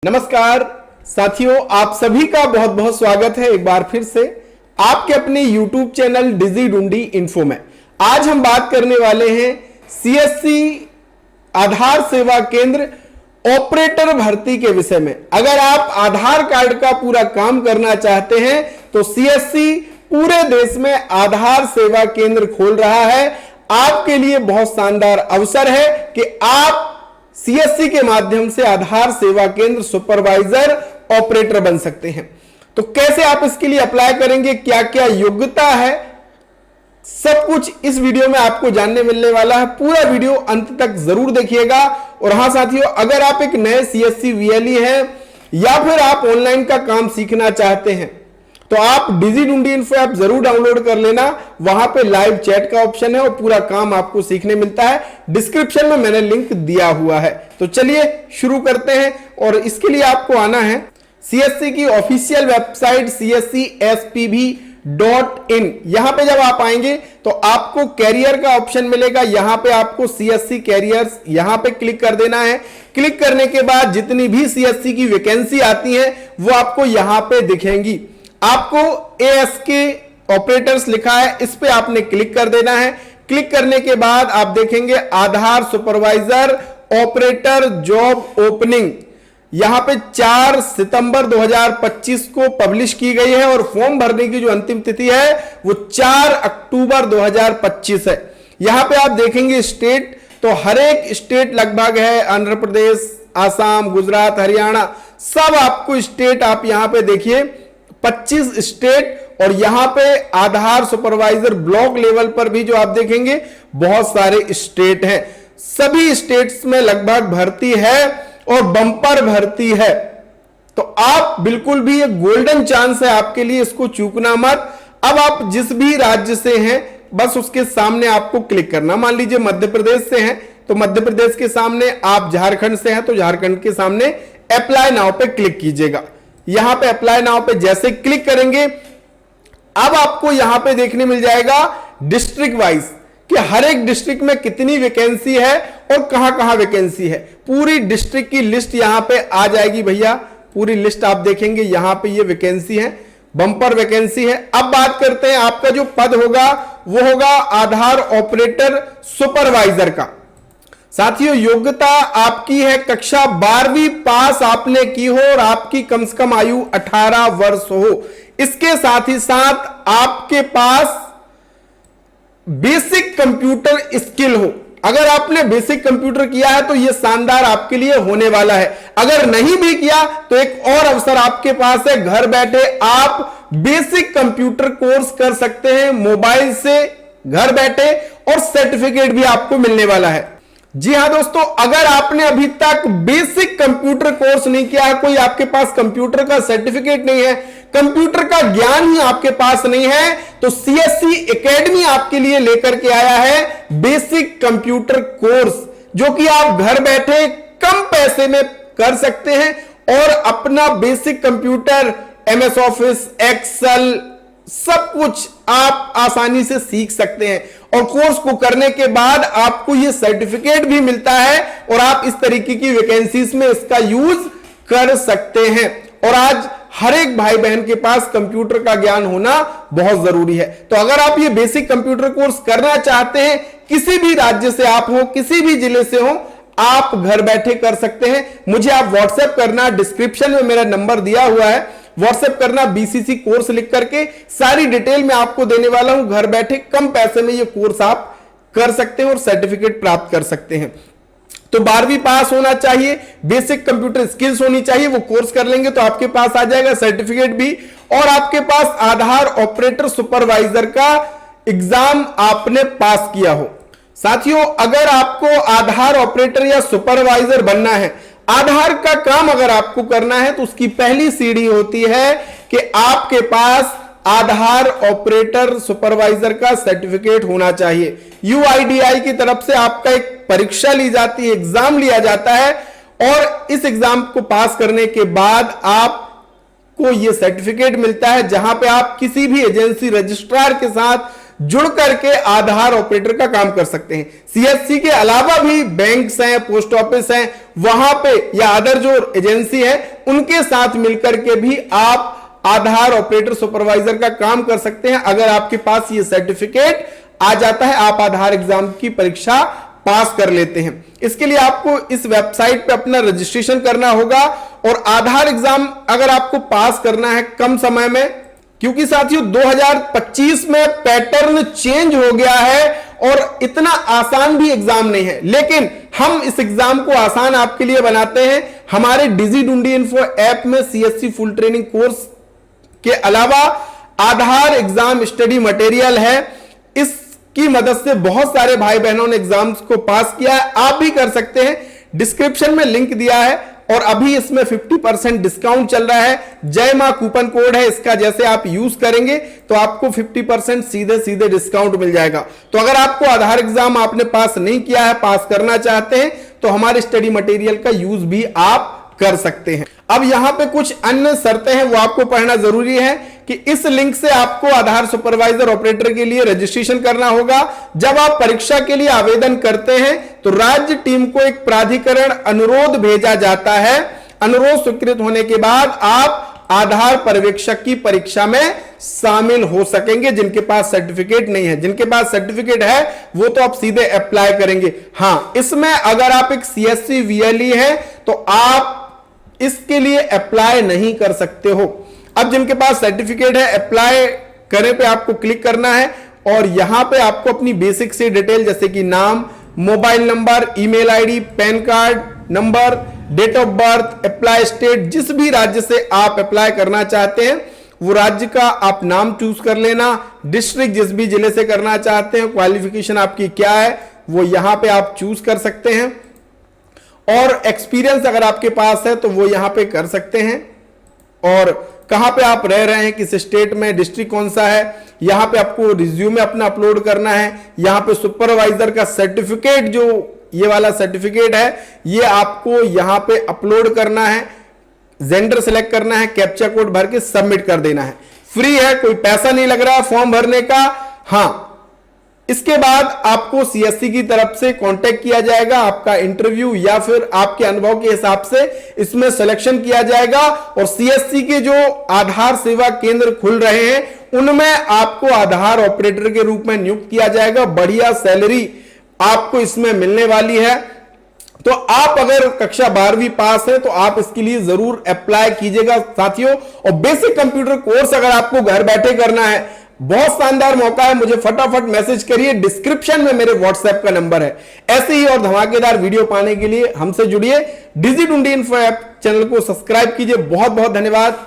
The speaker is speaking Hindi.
नमस्कार साथियों, आप सभी का बहुत बहुत स्वागत है एक बार फिर से आपके अपने YouTube चैनल डिजी डुंडी इन्फो में। आज हम बात करने वाले हैं सीएससी आधार सेवा केंद्र ऑपरेटर भर्ती के विषय में। अगर आप आधार कार्ड का पूरा काम करना चाहते हैं तो सीएससी पूरे देश में आधार सेवा केंद्र खोल रहा है। आपके लिए बहुत शानदार अवसर है कि आप सीएससी के माध्यम से आधार सेवा केंद्र सुपरवाइजर ऑपरेटर बन सकते हैं। तो कैसे आप इसके लिए अप्लाई करेंगे, क्या क्या योग्यता है, सब कुछ इस वीडियो में आपको जानने मिलने वाला है। पूरा वीडियो अंत तक जरूर देखिएगा। और हां साथियों, अगर आप एक नए सीएससी वीएलई हैं या फिर आप ऑनलाइन का काम सीखना चाहते हैं तो आप डिजी डुंडी इन्फो ऐप जरूर डाउनलोड कर लेना। वहां पे लाइव चैट का ऑप्शन है और पूरा काम आपको सीखने मिलता है। डिस्क्रिप्शन में मैंने लिंक दिया हुआ है। तो चलिए शुरू करते हैं। और इसके लिए आपको आना है सीएससी की ऑफिशियल वेबसाइट CSCSPB.in। यहां पे जब आप आएंगे तो आपको कैरियर का ऑप्शन मिलेगा। यहां पे आपको सीएससी कैरियर्स यहां पे क्लिक कर देना है। क्लिक करने के बाद जितनी भी सीएससी की वैकेंसी आती है वो आपको यहां पे दिखेंगी। आपको ASK ऑपरेटर्स लिखा है, इस पे आपने क्लिक कर देना है। क्लिक करने के बाद आप देखेंगे आधार सुपरवाइजर ऑपरेटर जॉब ओपनिंग यहां पे 4 सितंबर 2025 को पब्लिश की गई है और फॉर्म भरने की जो अंतिम तिथि है वो 4 अक्टूबर 2025 है। यहां पे आप देखेंगे स्टेट, तो हर एक स्टेट लगभग है, आंध्र प्रदेश, आसाम, गुजरात, हरियाणा, सब आपको स्टेट आप यहां पे देखिए 25 स्टेट। और यहां पे आधार सुपरवाइजर ब्लॉक लेवल पर भी जो आप देखेंगे बहुत सारे स्टेट हैं। सभी स्टेट्स में लगभग भर्ती है और बम्पर भर्ती है। तो आप बिल्कुल भी, एक गोल्डन चांस है आपके लिए, इसको चूकना मत। अब आप जिस भी राज्य से हैं बस उसके सामने आपको क्लिक करना। मान लीजिए मध्य प्रदेश से हैं तो मध्य प्रदेश के सामने, आप झारखंड से हैं तो झारखंड के सामने अप्लाई नाउ पे क्लिक कीजिएगा। यहां पे अप्लाई नाउ पे जैसे क्लिक करेंगे अब आपको यहां पे देखने मिल जाएगा डिस्ट्रिक्ट वाइज कि हर एक डिस्ट्रिक्ट में कितनी वैकेंसी है और कहां कहां वैकेंसी है। पूरी डिस्ट्रिक्ट की लिस्ट यहां पे आ जाएगी भैया। पूरी लिस्ट आप देखेंगे यहां पे ये वैकेंसी है, बम्पर वैकेंसी है। अब बात करते हैं आपका जो पद होगा वो होगा आधार ऑपरेटर सुपरवाइजर का। साथियों, योग्यता आपकी है कक्षा 12वीं पास आपने की हो और आपकी कम से कम आयु 18 वर्ष हो। इसके साथ ही साथ आपके पास बेसिक कंप्यूटर स्किल हो। अगर आपने बेसिक कंप्यूटर किया है तो यह शानदार आपके लिए होने वाला है। अगर नहीं भी किया तो एक और अवसर आपके पास है, घर बैठे आप बेसिक कंप्यूटर कोर्स कर सकते हैं मोबाइल से घर बैठे और सर्टिफिकेट भी आपको मिलने वाला है। जी हां दोस्तों, अगर आपने अभी तक बेसिक कंप्यूटर कोर्स नहीं किया है, कोई आपके पास कंप्यूटर का सर्टिफिकेट नहीं है, कंप्यूटर का ज्ञान ही आपके पास नहीं है, तो सीएससी एकेडमी आपके लिए लेकर के आया है बेसिक कंप्यूटर कोर्स, जो कि आप घर बैठे कम पैसे में कर सकते हैं और अपना basic computer, MS Office, Excel, सब कुछ आप आसानी से सीख सकते हैं। और कोर्स को करने के बाद आपको यह सर्टिफिकेट भी मिलता है और आप इस तरीके की वैकेंसीज में इसका यूज कर सकते हैं। और आज हर एक भाई बहन के पास कंप्यूटर का ज्ञान होना बहुत जरूरी है। तो अगर आप ये बेसिक कंप्यूटर कोर्स करना चाहते हैं, किसी भी राज्य से आप हो, किसी भी जिले से हो, आप घर बैठे कर सकते हैं। मुझे आप व्हाट्सएप करना, डिस्क्रिप्शन में मेरा नंबर दिया हुआ है, व्हाट्सएप करना, BCC कोर्स लिख करके सारी डिटेल मैं आपको देने वाला हूं। घर बैठे कम पैसे में ये कोर्स आप कर सकते हैं और सर्टिफिकेट प्राप्त कर सकते हैं। तो 12वीं पास होना चाहिए, बेसिक कंप्यूटर स्किल्स होनी चाहिए, वो कोर्स कर लेंगे तो आपके पास आ जाएगा सर्टिफिकेट भी। और आपके पास आधार ऑपरेटर सुपरवाइजर का एग्जाम आपने पास किया हो। साथियों, अगर आपको आधार ऑपरेटर या सुपरवाइजर बनना है, आधार का काम अगर आपको करना है तो उसकी पहली सीढ़ी होती है कि आपके पास आधार ऑपरेटर सुपरवाइजर का सर्टिफिकेट होना चाहिए। UIDAI की तरफ से आपका एक परीक्षा ली जाती है, एग्जाम लिया जाता है और इस एग्जाम को पास करने के बाद आपको यह सर्टिफिकेट मिलता है, जहां पे आप किसी भी एजेंसी रजिस्ट्रार के साथ जुड़ करके आधार ऑपरेटर का काम कर सकते हैं। सीएससी के अलावा भी बैंक्स हैं, पोस्ट ऑफिस हैं, वहां पे या अदर जो एजेंसी है उनके साथ मिलकर के भी आप आधार ऑपरेटर सुपरवाइजर का काम कर सकते हैं। अगर आपके पास ये सर्टिफिकेट आ जाता है, आप आधार एग्जाम की परीक्षा पास कर लेते हैं। इसके लिए आपको इस वेबसाइट पे अपना रजिस्ट्रेशन करना होगा और आधार एग्जाम अगर आपको पास करना है कम समय में, क्योंकि साथियों 2025 में पैटर्न चेंज हो गया है और इतना आसान भी एग्जाम नहीं है, लेकिन हम इस एग्जाम को आसान आपके लिए बनाते हैं। हमारे डिजी इन्फो ऐप में सीएससी फुल ट्रेनिंग कोर्स के अलावा आधार एग्जाम स्टडी मटेरियल है। इसकी मदद से बहुत सारे भाई बहनों ने एग्जाम्स को पास किया है, आप भी कर सकते हैं। डिस्क्रिप्शन में लिंक दिया है और अभी इसमें 50% डिस्काउंट चल रहा है। जय मां कूपन कोड है, इसका जैसे आप यूज करेंगे तो आपको 50% सीधे सीधे डिस्काउंट मिल जाएगा। तो अगर आपको आधार एग्जाम आपने पास नहीं किया है, पास करना चाहते हैं, तो हमारे स्टडी मटेरियल का यूज भी आप कर सकते हैं। अब यहां पे कुछ अन्य शर्तें हैं, वो आपको पढ़ना जरूरी है कि इस लिंक से आपको आधार सुपरवाइजर ऑपरेटर के लिए रजिस्ट्रेशन करना होगा। जब आप परीक्षा के लिए आवेदन करते हैं तो राज्य टीम को एक प्राधिकरण अनुरोध भेजा जाता है। अनुरोध स्वीकृत होने के बाद आप आधार पर्यवेक्षक की परीक्षा में शामिल हो सकेंगे। जिनके पास सर्टिफिकेट नहीं है, जिनके पास सर्टिफिकेट है वो तो आप सीधे अप्लाई करेंगे। हां, इसमें अगर आप एक सीएससी वीएलई है तो आप इसके लिए अप्लाई नहीं कर सकते हो। अब जिनके पास सर्टिफिकेट है, अप्लाई करें पे आपको क्लिक करना है और यहां पे आपको अपनी बेसिक सी डिटेल जैसे कि नाम, mobile number, email ID, PAN card number, date of birth, apply state, जिस भी राज्य से आप अप्लाई करना चाहते हैं वो राज्य का आप नाम चूज कर लेना। डिस्ट्रिक्ट जिस भी जिले से करना चाहते हैं, क्वालिफिकेशन आपकी क्या है वो यहां पे आप चूज कर सकते हैं और एक्सपीरियंस अगर आपके पास है तो वो यहां पे कर सकते हैं और कहां पे आप रह रहे हैं, किस स्टेट में, डिस्ट्रिक्ट कौन सा है, यहां पे आपको रिज्यूमे अपना अपलोड करना है। यहां पे सुपरवाइजर का सर्टिफिकेट, जो ये वाला सर्टिफिकेट है, ये आपको यहां पे अपलोड करना है। जेंडर सेलेक्ट करना है, कैप्चा कोड भर के सबमिट कर देना है। फ्री है, कोई पैसा नहीं लग रहा फॉर्म भरने का। हां, इसके बाद आपको सीएससी की तरफ से कांटेक्ट किया जाएगा, आपका इंटरव्यू या फिर आपके अनुभव के हिसाब से इसमें सिलेक्शन किया जाएगा और सीएससी के जो आधार सेवा केंद्र खुल रहे हैं उनमें आपको आधार ऑपरेटर के रूप में नियुक्त किया जाएगा। बढ़िया सैलरी आपको इसमें मिलने वाली है। तो आप अगर कक्षा 12वीं पास है तो आप इसके लिए जरूर अप्लाई कीजिएगा साथियों। और बेसिक कंप्यूटर कोर्स अगर आपको घर बैठे करना है, बहुत शानदार मौका है, मुझे फटाफट मैसेज करिए, डिस्क्रिप्शन में मेरे व्हाट्सएप का नंबर है। ऐसे ही और धमाकेदार वीडियो पाने के लिए हमसे जुड़िए। डिजी इन्फो ऐप चैनल को सब्सक्राइब कीजिए। बहुत बहुत धन्यवाद।